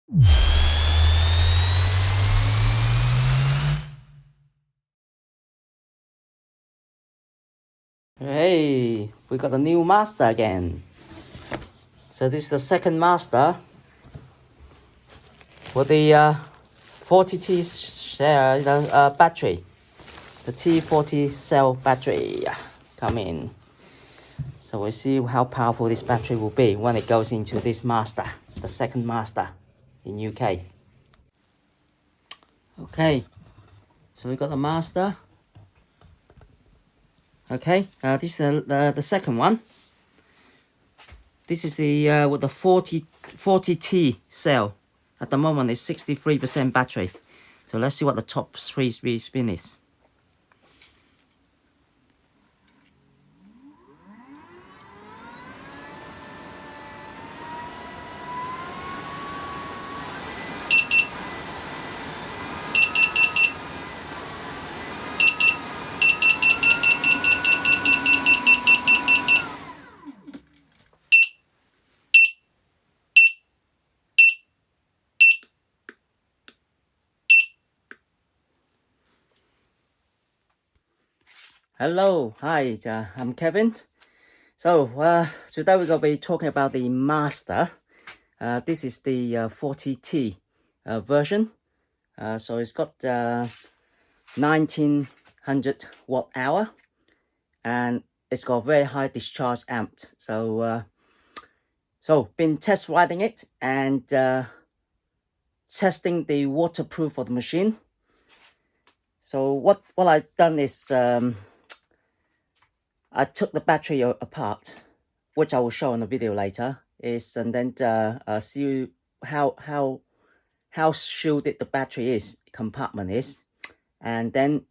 Hey, we got a new master again. So this is the second master for the 40T cell battery. The T40 cell battery come in. So we'll see how powerful this battery will be when it goes into this master, the second master in UK. Okay, so we got the master. Okay, this is the second one. This is the with the 40T cell. At the moment, it's 63% battery. So let's see what the top three spin is. Hello, hi, I'm Kevin. So today we're going to be talking about the master. This is the 40T version. So it's got 1900 watt hour, and it's got very high discharge amp. So been test riding it and testing the waterproof of the machine. So what I've done is I took the battery apart, which I will show in the video later, and then see how shielded the battery compartment is, and then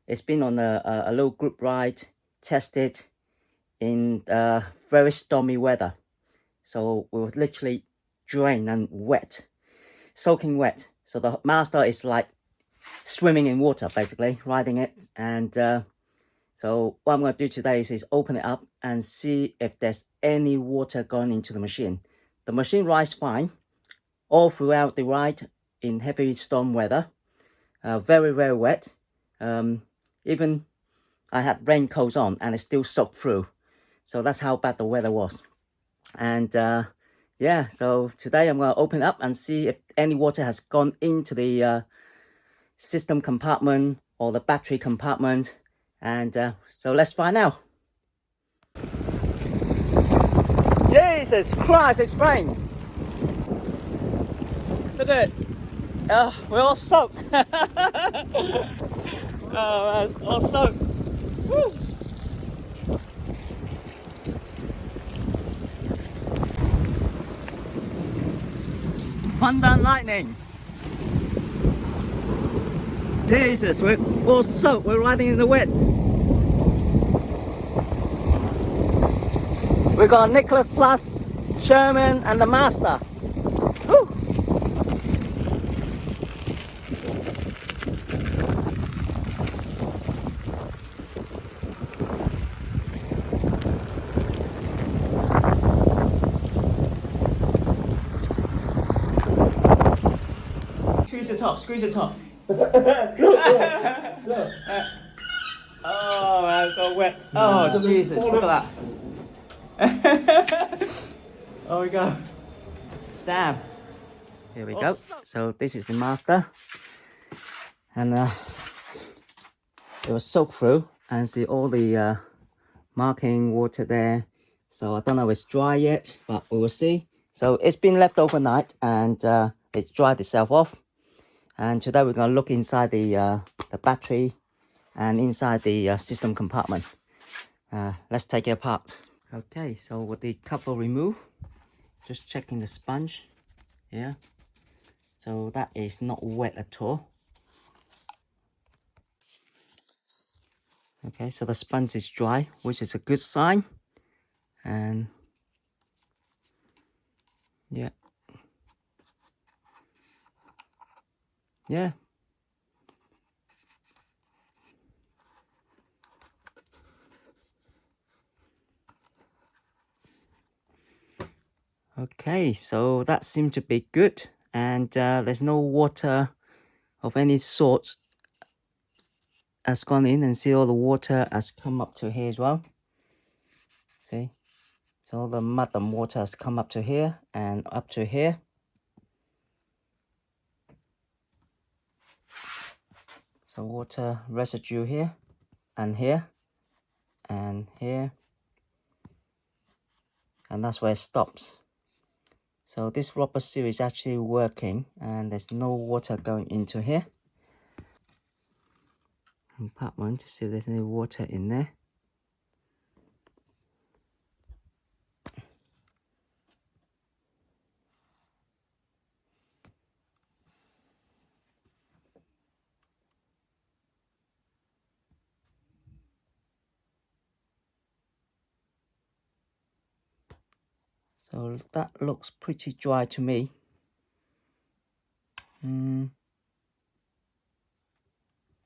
it's been on a little group ride, tested in very stormy weather. So we were literally drained and wet, soaking wet. So the master is like swimming in water, basically, riding it. And so what I'm going to do today is open it up and see if there's any water going into the machine. The machine rides fine all throughout the ride in heavy storm weather. Very, very wet. Even I had raincoats on and it still soaked through. So that's how bad the weather was. And yeah, so today I'm going to open up and see if any water has gone into the system compartment or the battery compartment. And so let's find out. Jesus Christ, it's rain. Look at it. We're all soaked. Oh, it's all soaked. Woo. Thunder and lightning. Jesus, we're all soaked. We're riding in the wet. We got Nicholas Plus, Sherman, and the Master. Woo. Squeeze the top, squeeze the top. Look. Oh, that's so wet. Oh, Jesus, look at that. Oh, we go. Damn. Here we go. So this is the master. And it was soaked through, and see all the marking water there. So I don't know if it's dry yet, but we will see. So it's been left overnight, and it's dried itself off. And today we're going to look inside the battery and inside the system compartment. Let's take it apart. Okay, so with the cover removed, just checking the sponge here. So that is not wet at all. Okay, so the sponge is dry, which is a good sign. And yeah. Okay, so that seemed to be good. and there's no water of any sort has gone in, and see all the water has come up to here as well. See, so all the mud and water has come up to here and up to here. So water residue here and here and here, and that's where it stops. So this rubber seal is actually working, and there's no water going into here. Compartment to see if there's any water in there. So that looks pretty dry to me.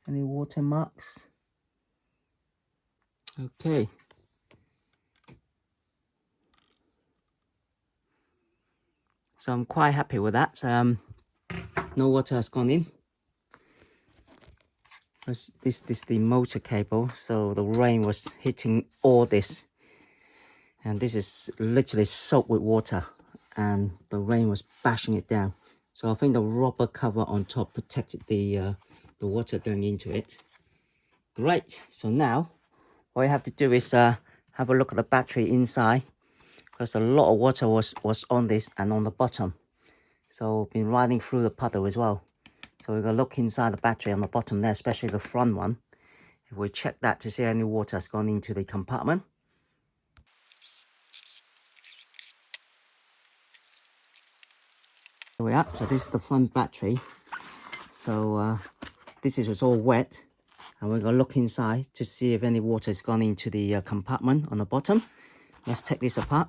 Any water marks? Okay. So I'm quite happy with that. No water has gone in. This is the motor cable, so the rain was hitting all this, and this is literally soaked with water, and the rain was bashing it down. So I think the rubber cover on top protected the water going into it. Great. So now what you have to do is have a look at the battery inside, because a lot of water was on this and on the bottom. So been riding through the puddle as well. So we're gonna look inside the battery on the bottom there, especially the front one. If we check that to see any water has gone into the compartment. Here we are. So this is the front battery. So this is all wet, and we're gonna look inside to see if any water has gone into the compartment on the bottom. Let's take this apart.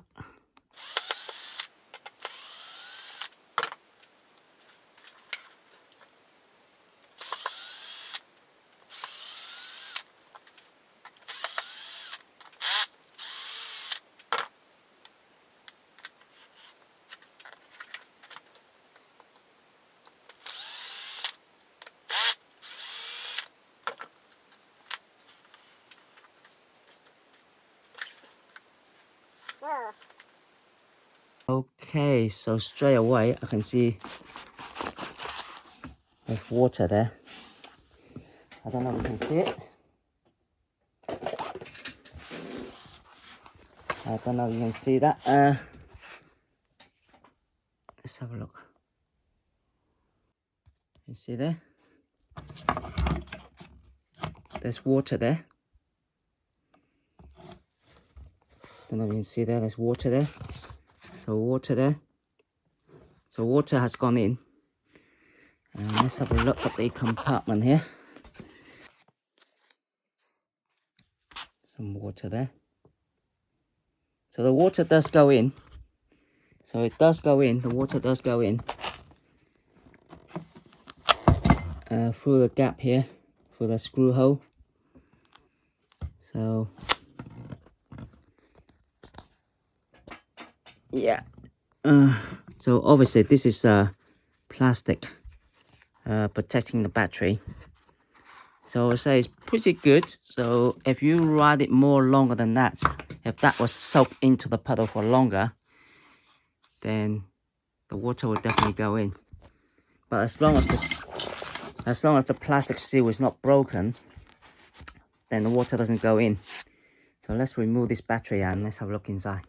Okay, so straight away I can see there's water there. I don't know if you can see it. I don't know if you can see that. Let's have a look. You see there? There's water there. Don't know if you can see there. There's water there. So water there. So water has gone in. And let's have a look at the compartment here. Some water there. So the water does go in. So it does go in. The water does go in. Through the gap here. Through the screw hole. So yeah. So obviously this is plastic protecting the battery. So I would say it's pretty good. So if you ride it more longer than that, if that was soaked into the puddle for longer, then the water will definitely go in. But as long as the plastic seal is not broken, then the water doesn't go in. So let's remove this battery and let's have a look inside.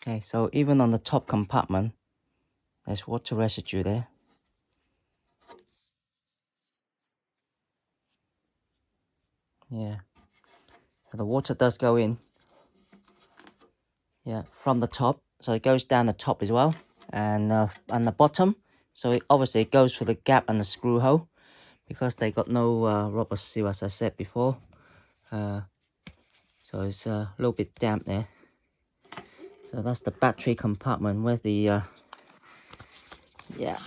Okay, so even on the top compartment, there's water residue there. Yeah, so the water does go in. Yeah, from the top, so it goes down the top as well, and on the bottom. So it obviously goes through the gap and the screw hole, because they got no rubber seal, as I said before. So it's a little bit damp there. So that's the battery compartment where the yeah.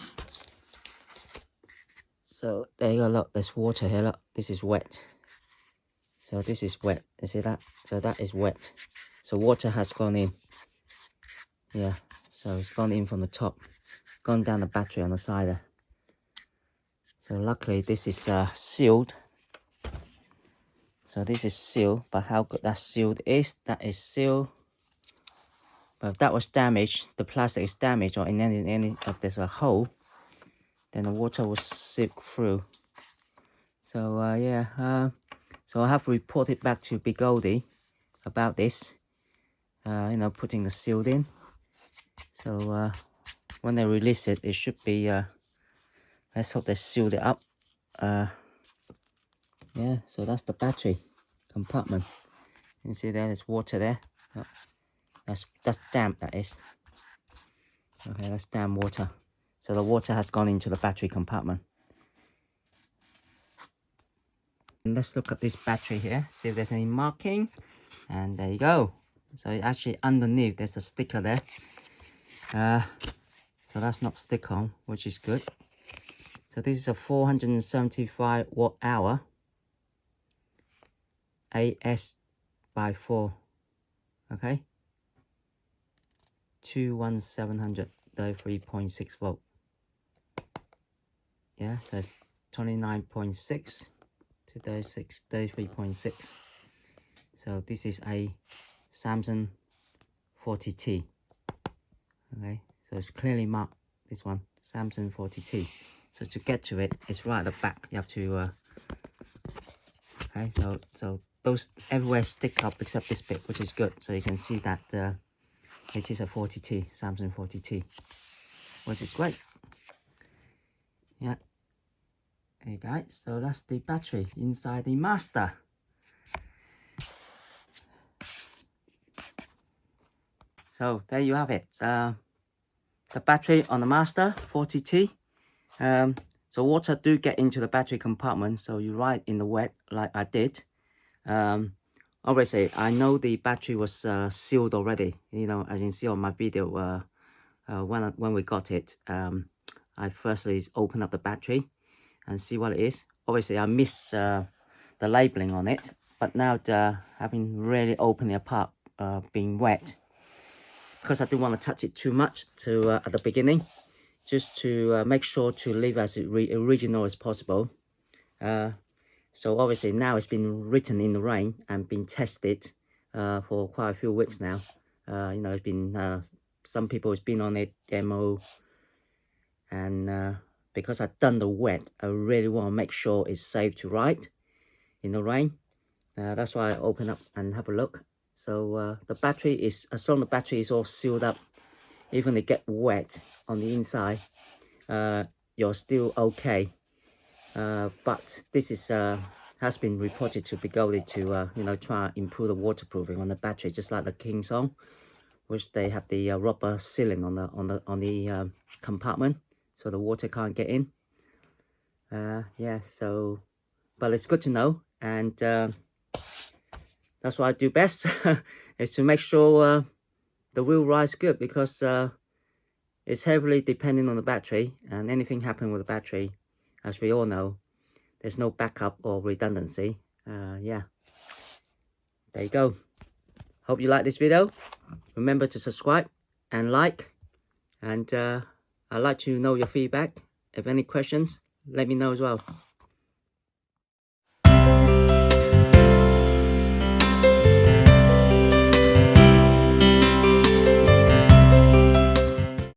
So there you go, look, there's water here, look, this is wet. So this is wet, you see that? So that is wet. So water has gone in. Yeah, so it's gone in from the top, gone down the battery on the side there. So luckily this is sealed. So this is sealed, but how good that sealed is, that is sealed. But if that was damaged, the plastic is damaged, or in any if there's a hole, then the water will seep through. So yeah, so I have reported back to Begode about this, you know, putting the seal in. So when they release it, it should be, let's hope they sealed it up. Yeah, so that's the battery compartment. You can see there's water there. Oh, that's damp, that is. Okay, that's damp water. So the water has gone into the battery compartment. And let's look at this battery here, see if there's any marking. And there you go. So actually underneath there's a sticker there. So that's not stick on, which is good. So this is a 475 watt hour AS by 4. Okay, 21700, 3.6 volt. Yeah, so it's 29.6 to 33.6. So this is a Samsung 40T. Okay, so it's clearly marked, this one, Samsung 40T. So to get to it, it's right at the back. You have to okay, so those everywhere stick up except this bit, which is good. So you can see that it is a 40T, Samsung 40T, which is great. Yeah. Hey guys, so that's the battery inside the master. So there you have it. The battery on the master 40T. So water do get into the battery compartment, so you ride in the wet like I did. Obviously I know the battery was sealed already, you know, as you can see on my video. When we got it, I firstly opened up the battery and see what it is. Obviously I missed the labeling on it, but now having really opened it apart, being wet, because I didn't want to touch it too much at the beginning, just to make sure to leave as original as possible. So obviously now it's been written in the rain and been tested for quite a few weeks now. You know, it's been some people has been on it demo, and because I've done the wet, I really want to make sure it's safe to ride in the rain. That's why I open up and have a look. So the battery is, as long as the battery is all sealed up, even if it get wet on the inside, you're still okay. But this is has been reported to Begode to you know, try and improve the waterproofing on the battery, just like the King Song, which they have the rubber sealing on the compartment, so the water can't get in. Yeah, so but it's good to know, and that's what I do best is to make sure the wheel rides good, because it's heavily depending on the battery, and anything happen with the battery, as we all know, there's no backup or redundancy. Yeah, there you go. Hope you like this video. Remember to subscribe and like, and I'd like to know your feedback. If any questions, let me know as well.